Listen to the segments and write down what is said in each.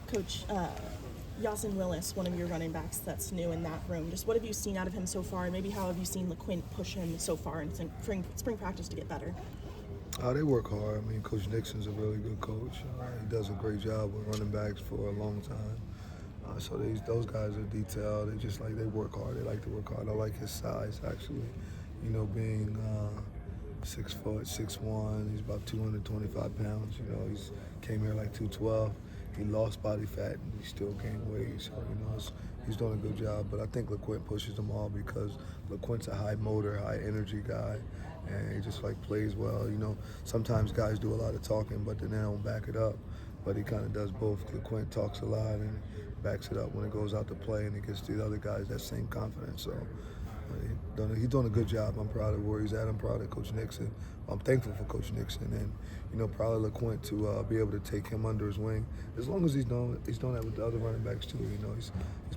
Coach, Yasin Willis, one of your running backs that's new in that room. Just what have you seen out of him so far, and maybe how have you seen LeQuint push him so far in spring practice to get better? They work hard. I mean, Coach Nixon's a really good coach. He does a great job with running backs for a long time. So those guys are detailed. They work hard. They like to work hard. I like his size, actually. You know, being 6 foot, 6'1", he's about 225 pounds. You know, he's came here like 212. He lost body fat and he still gained weight. So, you know, he's doing a good job. But I think LeQuint pushes them all because LeQuint's a high motor, high energy guy. And he just plays well. You know, sometimes guys do a lot of talking, but then they don't back it up. But he kind of does both. LeQuint talks a lot and backs it up when it goes out to play, and he gives the other guys that same confidence. So he's doing a good job. I'm proud of where he's at. I'm proud of Coach Nixon. I'm thankful for Coach Nixon, and you know, proud of LeQuint to be able to take him under his wing. As long as he's doing that with the other running backs too. You know, he's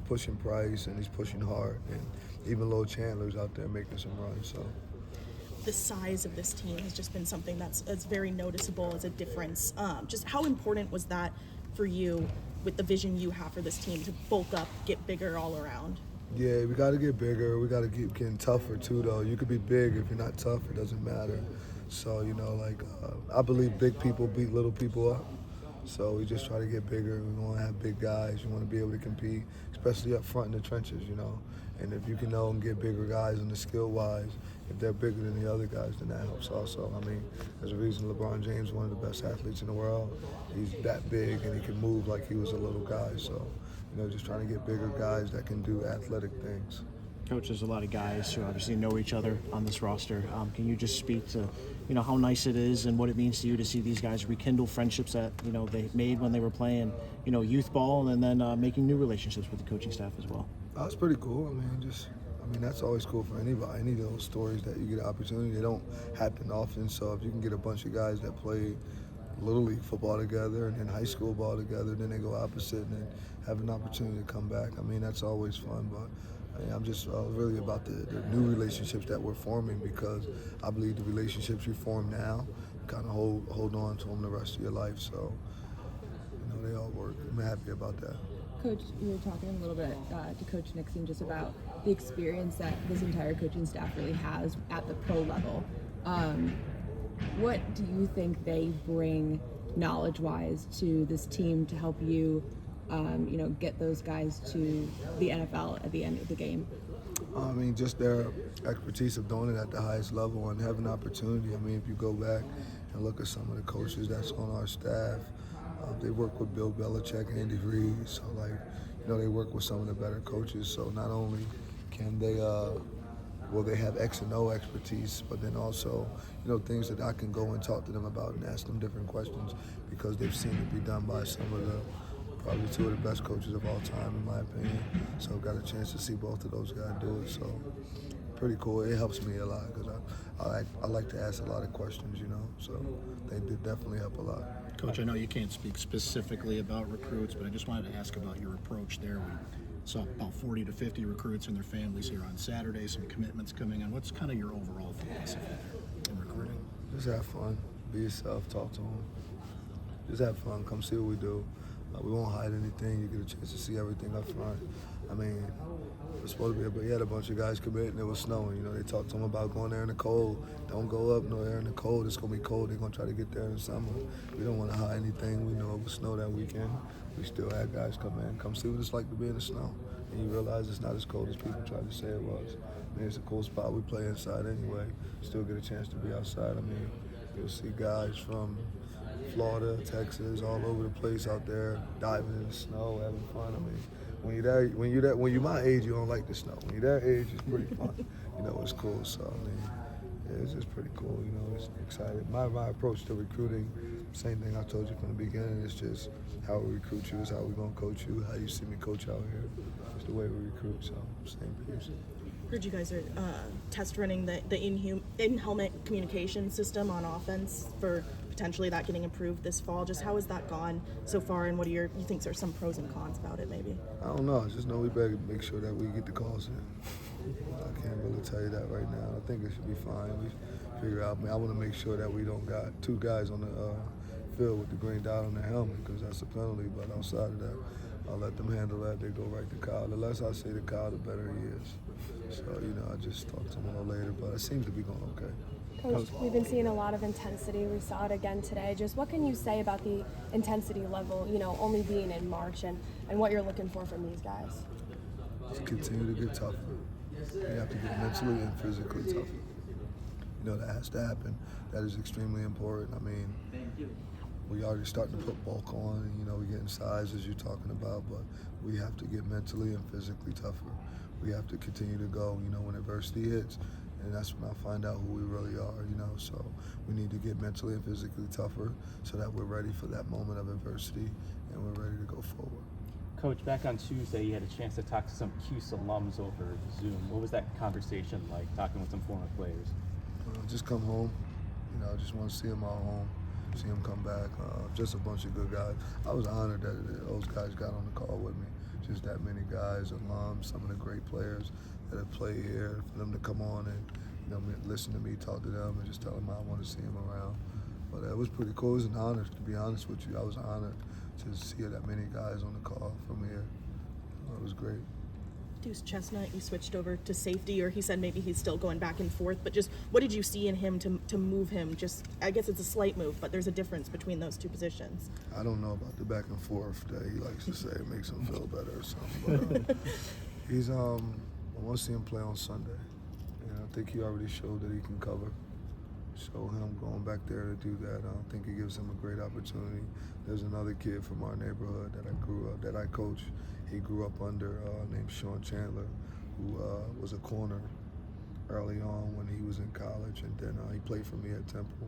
pushing Price and he's pushing hard, and even Lil Chandler's out there making some runs. So. The size of this team has just been something that's very noticeable as a difference. Just how important was that for you with the vision you have for this team to bulk up, get bigger all around? Yeah, we got to get bigger. We got to keep getting tougher too, though. You could be big if you're not tough. It doesn't matter. So, you know, I believe big people beat little people up. So we just try to get bigger. We want to have big guys. You want to be able to compete, especially up front in the trenches, you know. And if you can know and get bigger guys and the skill-wise, if they're bigger than the other guys, then that helps also. I mean, there's a reason LeBron James is one of the best athletes in the world. He's that big and he can move like he was a little guy. So, you know, just trying to get bigger guys that can do athletic things. Coach, there's a lot of guys who obviously know each other on this roster. Can you just speak to, you know, how nice it is and what it means to you to see these guys rekindle friendships that, you know, they made when they were playing, you know, youth ball, and then making new relationships with the coaching staff as well? That's pretty cool. I mean, that's always cool for anybody. Any of those stories that you get an opportunity, they don't happen often. So if you can get a bunch of guys that play Little League football together and then high school ball together, then they go opposite and then have an opportunity to come back. I mean, that's always fun. But I'm just really about the new relationships that we're forming, because I believe the relationships you form now kind of hold on to them the rest of your life. So, you know, they all work. I'm happy about that. Coach, you were talking a little bit to Coach Nixon just about the experience that this entire coaching staff really has at the pro level. What do you think they bring knowledge-wise to this team to help you, you know, get those guys to the NFL at the end of the game? I mean, just their expertise of doing it at the highest level and having an opportunity. I mean, if you go back and look at some of the coaches that's on our staff, they work with Bill Belichick, Andy Reid, so you know, they work with some of the better coaches. So not only can they, they have X and O expertise, but then also, you know, things that I can go and talk to them about and ask them different questions, because they've seen it be done by some of the, probably two of the best coaches of all time, in my opinion. So I've got a chance to see both of those guys do it. So pretty cool. It helps me a lot because I like to ask a lot of questions, you know. So they did definitely help a lot. Coach, I know you can't speak specifically about recruits, but I just wanted to ask about your approach there. We saw about 40 to 50 recruits and their families here on Saturday, some commitments coming on. What's kind of your overall philosophy there in recruiting? Just have fun, be yourself, talk to them. Just have fun, come see what we do. We won't hide anything. You get a chance to see everything up front. I mean, it was supposed to be, but he had a bunch of guys commit and it was snowing. You know, they talked to him about going there in the cold. Don't go up no there in the cold. It's going to be cold. They're going to try to get there in the summer. We don't want to hide anything. We know it was snow that weekend. We still had guys come in, come see what it's like to be in the snow. And you realize it's not as cold as people tried to say it was. I mean, it's a cool spot. We play inside anyway. Still get a chance to be outside. I mean, you'll see guys from Florida, Texas, all over the place out there, diving in the snow, having fun. I mean, when you're my age, you don't like the snow. When you're that age, it's pretty fun. You know, it's cool. So I mean, yeah, it's just pretty cool. You know, it's exciting. My approach to recruiting, same thing I told you from the beginning. It's just how we recruit you is how we're gonna coach you. How you see me coach out here, it's the way we recruit. So same piece. Heard you guys are test running the in-helmet communication system on offense for potentially that getting improved this fall. Just how has that gone so far, and what do you think are some pros and cons about it maybe? I don't know. I just know we better make sure that we get the calls in. I can't really tell you that right now. I think it should be fine. We figure out. I mean, I want to make sure that we don't got two guys on the field with the green dot on their helmet because that's a penalty. But outside of that, I'll let them handle that. They go right to Kyle. The less I say to Kyle, the better he is. So, I just talked to him a little later, but it seems to be going okay. Coach, we've been seeing a lot of intensity. We saw it again today. Just what can you say about the intensity level, only being in March and what you're looking for from these guys? Just continue to get tougher. You have to get mentally and physically tougher. That has to happen. That is extremely important. I mean, we already starting to put bulk on, and, we're getting size as you're talking about, but we have to get mentally and physically tougher. We have to continue to go, when adversity hits, and that's when I find out who we really are, so we need to get mentally and physically tougher so that we're ready for that moment of adversity and we're ready to go forward. Coach, back on Tuesday, you had a chance to talk to some Cuse alums over Zoom. What was that conversation like, talking with some former players? Just come home. I just want to see them all home, see them come back. Just a bunch of good guys. I was honored that those guys got on the call with me. Just that many guys, alums, some of the great players that have played here, for them to come on and listen to me, talk to them, and just tell them I want to see them around. But it was pretty cool. It was an honor, to be honest with you. I was honored to see that many guys on the call from here. It was great. DeAndre Chestnut, you switched over to safety, or he said maybe he's still going back and forth, but just what did you see in him to move him? Just, I guess it's a slight move, but there's a difference between those two positions. I don't know about the back and forth that he likes to say. It makes him feel better or something. But he's, I want to see him play on Sunday. I think he already showed that he can cover. So him going back there to do that, I think it gives him a great opportunity. There's another kid from our neighborhood that I coach. He grew up under, named Sean Chandler, who was a corner early on when he was in college, and then he played for me at Temple.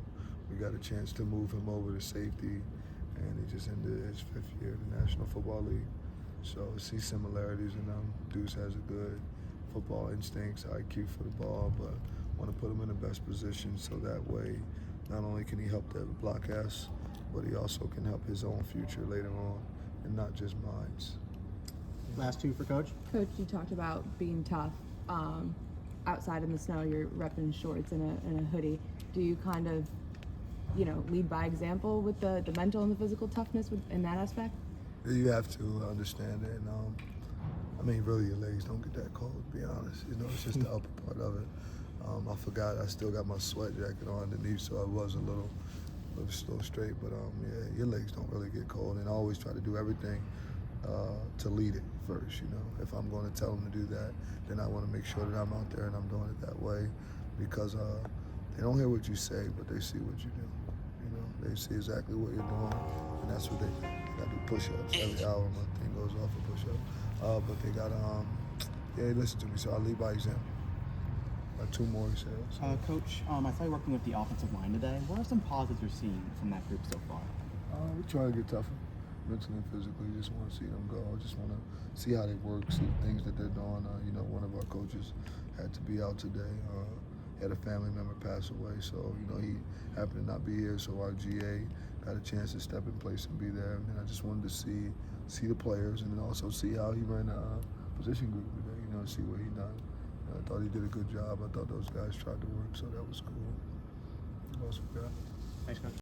We got a chance to move him over to safety, and he just ended his 5th year in the National Football League. So I see similarities in them. Deuce has a good football instincts, IQ for the ball, but want to put him in the best position so that way not only can he help the block S, but he also can help his own future later on and not just mine's. Last two for Coach. Coach, you talked about being tough. Outside in the snow, you're repping shorts and a hoodie. Do you kind of, lead by example with the mental and the physical toughness in that aspect? You have to understand it. And, really, your legs don't get that cold, to be honest. It's just the upper part of it. I forgot I still got my sweat jacket on underneath, so I was a little straight. But, yeah, your legs don't really get cold. And I always try to do everything to lead it first, If I'm going to tell them to do that, then I want to make sure that I'm out there and I'm doing it that way because they don't hear what you say, but they see what you do. They see exactly what you're doing, and that's what they got to do push-ups. Every hour my thing goes off for push-ups. But they got to, they listen to me, so I lead by example. Got 2 more sales. Coach, I saw you working with the offensive line today. What are some positives you're seeing from that group so far? We try to get tougher. Mentally and physically, just want to see them go. I just want to see how they work, see the things that they're doing. One of our coaches had to be out today. Had a family member pass away, so he happened to not be here. So our GA got a chance to step in place and be there. And I just wanted to see the players, and then also see how he ran the position group today. See what he done. I thought he did a good job. I thought those guys tried to work, so that was cool. What else we got? Thanks, Coach.